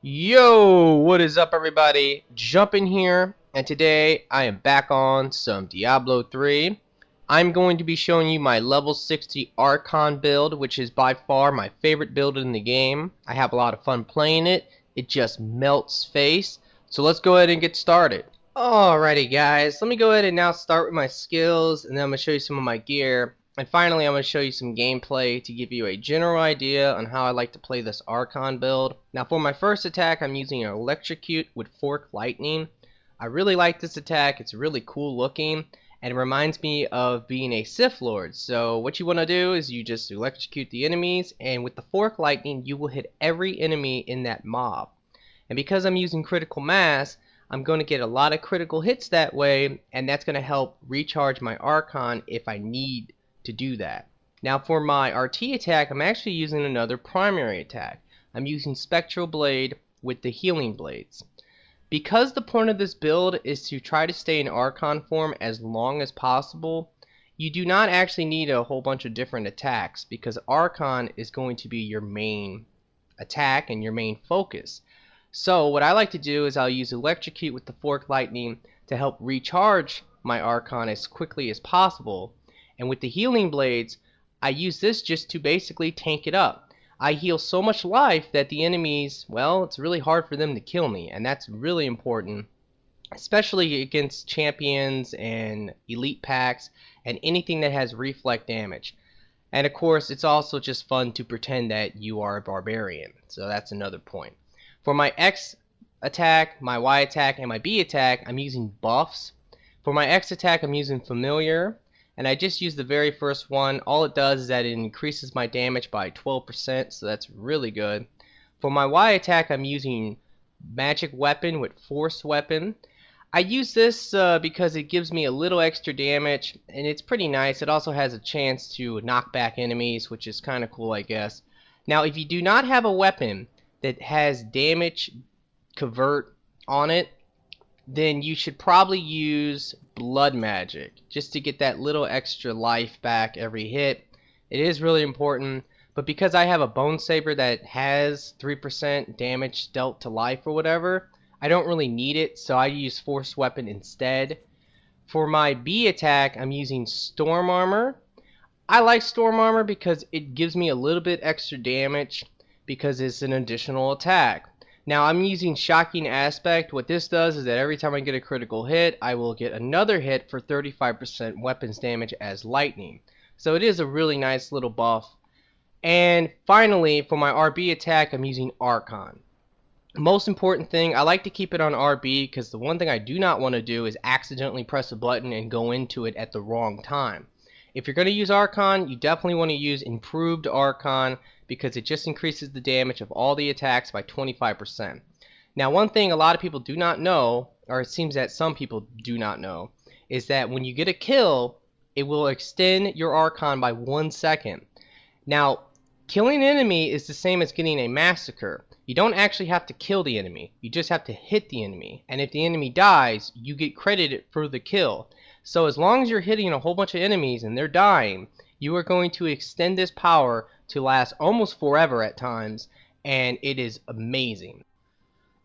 Yo, what is up everybody? Jumpin here, and today I am back on some Diablo 3. I'm going to be showing you my level 60 Archon build, which is by far my favorite build in the game. I have a lot of fun playing it. It just melts face. So let's go ahead and get started. Alrighty guys, let me go ahead and now start with my skills, and then I'm going to show you some of my gear. And finally, I'm going to show you some gameplay to give you a general idea on how I like to play this Archon build. Now for my first attack, I'm using an Electrocute with Fork Lightning. I really like this attack. It's really cool looking, and it reminds me of being a Sith Lord. So what you want to do is you just electrocute the enemies, and with the Fork Lightning, you will hit every enemy in that mob. And because I'm using critical mass, I'm going to get a lot of critical hits that way, and that's going to help recharge my Archon if I need to do that. Now for my RT attack, I'm actually using another primary attack. I'm using Spectral Blade with the Healing Blades. Because the point of this build is to try to stay in Archon form as long as possible, you do not actually need a whole bunch of different attacks because Archon is going to be your main attack and your main focus. So what I like to do is I'll use Electrocute with the Fork Lightning to help recharge my Archon as quickly as possible. And with the Healing Blades, I use this just to basically tank it up. I heal so much life that the enemies, well, it's really hard for them to kill me, and that's really important, especially against champions and elite packs and anything that has reflect damage. And of course, it's also just fun to pretend that you are a barbarian, so that's another point. For my X attack, my Y attack, and my B attack, I'm using buffs. For my X attack, I'm using Familiar. And I just used the very first one. All it does is that it increases my damage by 12%, so that's really good. For my Y attack, I'm using Magic Weapon with Force Weapon. I use this because it gives me a little extra damage, and it's pretty nice. It also has a chance to knock back enemies, which is kind of cool, I guess. Now, if you do not have a weapon that has damage convert on it, then you should probably use blood magic just to get that little extra life back every hit. It is really important, but because I have a bone saber that has 3% damage dealt to life or whatever, I don't really need it, so I use force weapon instead. For my B attack, I'm using storm armor. I like storm armor because it gives me a little bit extra damage because it's an additional attack. Now I'm using Shocking Aspect. What this does is that every time I get a critical hit, I will get another hit for 35% weapons damage as lightning. So it is a really nice little buff. And finally, for my RB attack, I'm using Archon. Most important thing, I like to keep it on RB because the one thing I do not want to do is accidentally press a button and go into it at the wrong time. If you're going to use Archon, you definitely want to use Improved Archon because it just increases the damage of all the attacks by 25%. Now one thing a lot of people do not know, or it seems that some people do not know, is that when you get a kill, it will extend your Archon by 1 second. Now, killing an enemy is the same as getting a massacre. You don't actually have to kill the enemy, you just have to hit the enemy. And if the enemy dies, you get credited for the kill. So as long as you're hitting a whole bunch of enemies and they're dying, you are going to extend this power to last almost forever at times, and it is amazing.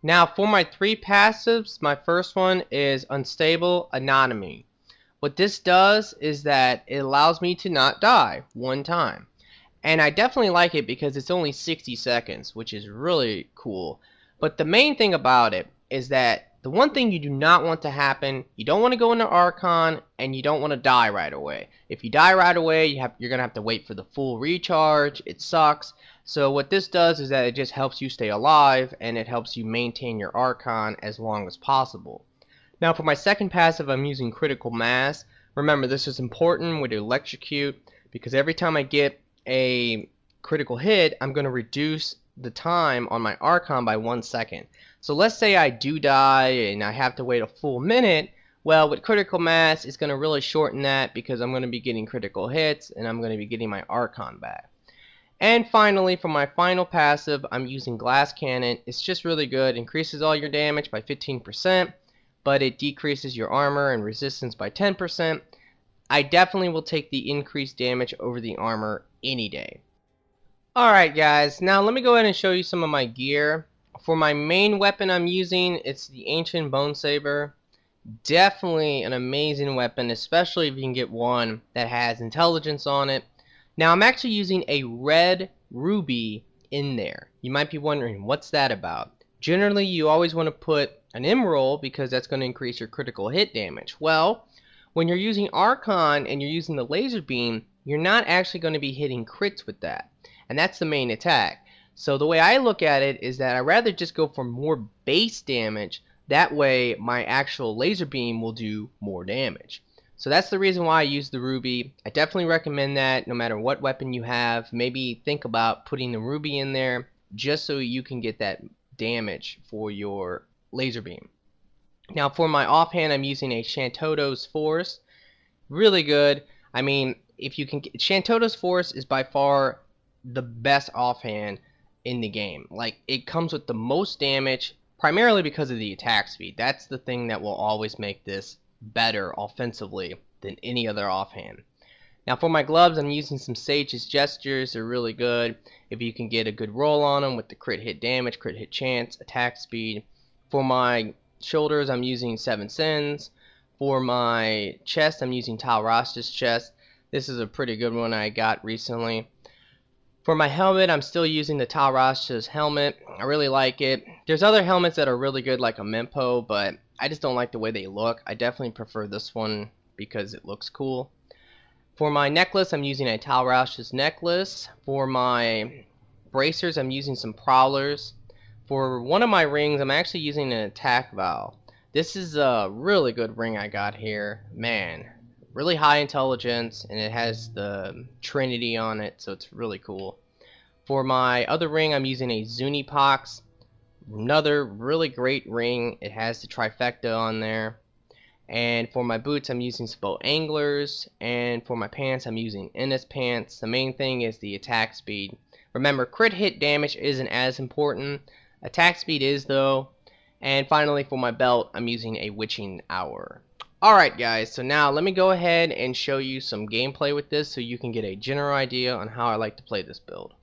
Now for my 3 passives, my first one is Unstable Anatomy. What this does is that it allows me to not die 1 time. And I definitely like it because it's only 60 seconds, which is really cool. But the main thing about it is that the one thing you do not want to happen, you don't want to go into Archon, and you don't want to die right away. If you die right away, you're going to have to wait for the full recharge. It sucks. So what this does is that it just helps you stay alive, and it helps you maintain your Archon as long as possible. Now for my second passive, I'm using Critical Mass. Remember, this is important with Electrocute, because every time I get a critical hit, I'm going to reduce the time on my Archon by 1 second. So let's say I do die and I have to wait a full minute. Well, with Critical Mass, it's going to really shorten that because I'm going to be getting critical hits and I'm going to be getting my Archon back. And finally, for my final passive, I'm using Glass Cannon. It's just really good. Increases all your damage by 15%, but it decreases your armor and resistance by 10%. I definitely will take the increased damage over the armor any day. Alright guys, now let me go ahead and show you some of my gear. For my main weapon I'm using, it's the Ancient Bone Saber. Definitely an amazing weapon, especially if you can get one that has intelligence on it. Now I'm actually using a red ruby in there. You might be wondering, what's that about? Generally, you always want to put an emerald because that's going to increase your critical hit damage. Well, when you're using Archon and you're using the laser beam, you're not actually going to be hitting crits with that. And that's the main attack. So the way I look at it is that I'd rather just go for more base damage. That way my actual laser beam will do more damage. So that's the reason why I use the ruby. I definitely recommend that no matter what weapon you have. Maybe think about putting the ruby in there just so you can get that damage for your laser beam. Now for my offhand, I'm using a Shantoto's Force. Really good. I mean, if you can get Shantoto's Force is by far the best offhand in the game. Like, it comes with the most damage primarily because of the attack speed. That's the thing that will always make this better offensively than any other offhand. Now for my gloves, I'm using some Sage's Gestures. They're really good if you can get a good roll on them with the crit hit damage, crit hit chance, attack speed. For my shoulders, I'm using Seven Sins. For my chest, I'm using Tal Rasta's chest. This is a pretty good one I got recently. For my helmet, I'm still using the Tal Rasta's helmet. I really like it. There's other helmets that are really good, like a Mempo, but I just don't like the way they look. I definitely prefer this one because it looks cool. For my necklace, I'm using a Tal Rasta's necklace. For my bracers, I'm using some Prowlers. For one of my rings, I'm actually using an attack valve. This is a really good ring I got here. Man, really high intelligence, and it has the Trinity on it, so it's really cool. For my other ring, I'm using a Zunipox. Another really great ring. It has the trifecta on there. And for my boots, I'm using Spot Anglers. And for my pants, I'm using Ennis pants. The main thing is the attack speed. Remember, crit hit damage isn't as important. Attack speed is, though. And finally, for my belt, I'm using a Witching Hour. Alright guys, so now let me go ahead and show you some gameplay with this so you can get a general idea on how I like to play this build.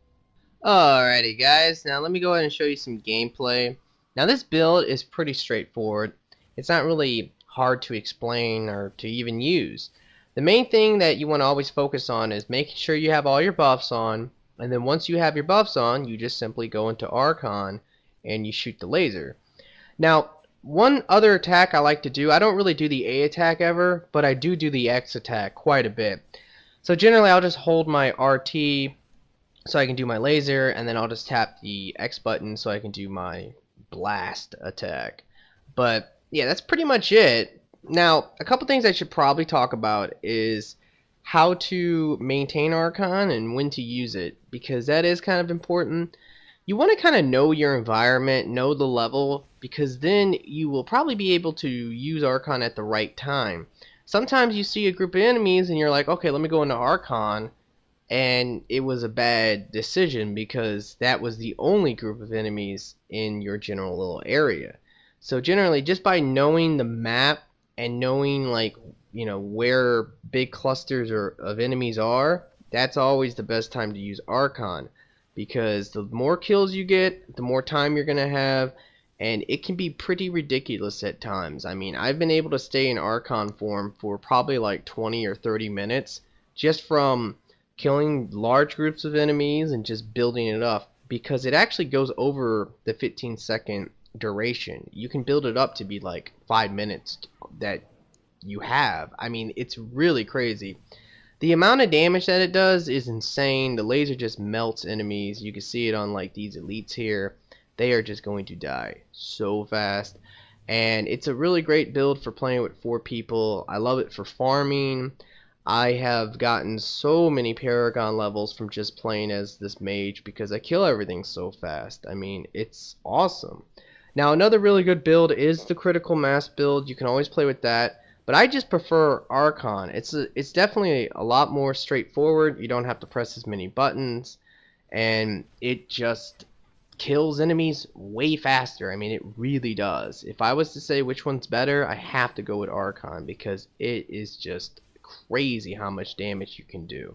Alrighty guys, now let me go ahead and show you some gameplay. Now this build is pretty straightforward. It's not really hard to explain or to even use. The main thing that you want to always focus on is making sure you have all your buffs on, and then once you have your buffs on, you just simply go into Archon and you shoot the laser. Now, one other attack I like to do, I don't really do the A attack ever, but I do the X attack quite a bit. So generally I'll just hold my RT so I can do my laser, and then I'll just tap the X button so I can do my blast attack. But yeah, that's pretty much it. Now, a couple things I should probably talk about is how to maintain Archon and when to use it, because that is kind of important. You want to kind of know your environment, know the level, because then you will probably be able to use Archon at the right time. Sometimes you see a group of enemies and you're like, okay, let me go into Archon, and it was a bad decision because that was the only group of enemies in your general little area. So generally, just by knowing the map and knowing, like, you know, where big clusters of enemies are, that's always the best time to use Archon. Because the more kills you get, the more time you're going to have, and it can be pretty ridiculous at times. I mean, I've been able to stay in Archon form for probably like 20 or 30 minutes just from killing large groups of enemies and just building it up, because it actually goes over the 15-second duration. You can build it up to be like 5 minutes that you have. I mean, it's really crazy. The amount of damage that it does is insane. The laser just melts enemies. You can see it on like these elites here. They are just going to die so fast. And it's a really great build for playing with 4 people. I love it for farming. I have gotten so many Paragon levels from just playing as this mage because I kill everything so fast. I mean, it's awesome. Now, another really good build is the Critical Mass build. You can always play with that. But I just prefer Archon. It's definitely a lot more straightforward. You don't have to press as many buttons, and it just kills enemies way faster. I mean, it really does. If I was to say which one's better, I have to go with Archon because it is just crazy how much damage you can do.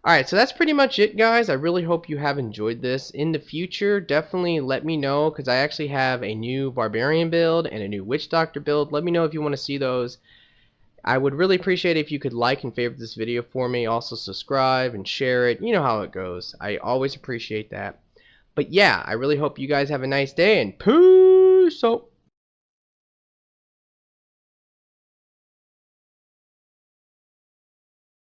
Alright, so that's pretty much it, guys. I really hope you have enjoyed this. In the future, definitely let me know, because I actually have a new Barbarian build and a new Witch Doctor build. Let me know if you want to see those. I would really appreciate it if you could like and favorite this video for me. Also subscribe and share it. You know how it goes. I always appreciate that. But yeah, I really hope you guys have a nice day, and peace out.